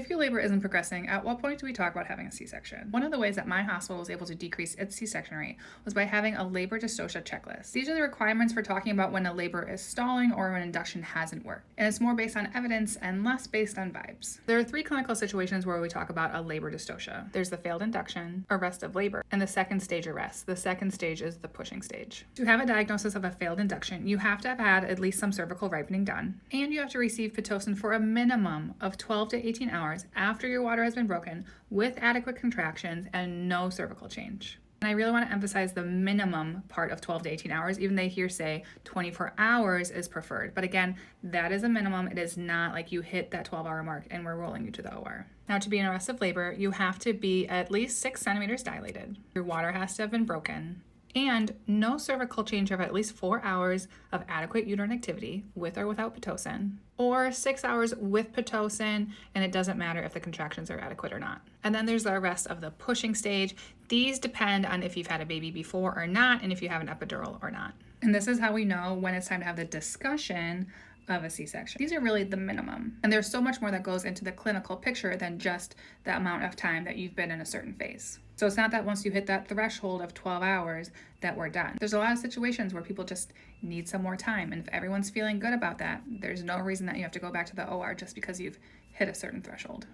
If your labor isn't progressing, at what point do we talk about having a C-section? One of the ways that my hospital was able to decrease its C-section rate was by having a labor dystocia checklist. These are the requirements for talking about when a labor is stalling or when induction hasn't worked. And it's more based on evidence and less based on vibes. There are 3 clinical situations where we talk about a labor dystocia. There's the failed induction, arrest of labor, and the second stage arrest. The second stage is the pushing stage. To have a diagnosis of a failed induction, you have to have had at least some cervical ripening done, and you have to receive Pitocin for a minimum of 12 to 18 hours after your water has been broken with adequate contractions and no cervical change. And I really want to emphasize the minimum part of 12 to 18 hours, even they here say 24 hours is preferred. But again, that is a minimum. It is not like you hit that 12-hour mark and we're rolling you to the OR. Now, to be in arrestive labor, you have to be at least 6 centimeters dilated. Your water has to have been broken. And no cervical change of at least 4 hours of adequate uterine activity with or without Pitocin, or 6 hours with Pitocin, and it doesn't matter if the contractions are adequate or not. And then there's the rest of the pushing stage. These depend on if you've had a baby before or not, and if you have an epidural or not. And this is how we know when it's time to have the discussion of a C-section. These are really the minimum. And there's so much more that goes into the clinical picture than just the amount of time that you've been in a certain phase. So it's not that once you hit that threshold of 12 hours that we're done. There's a lot of situations where people just need some more time. And if everyone's feeling good about that, there's no reason that you have to go back to the OR just because you've hit a certain threshold.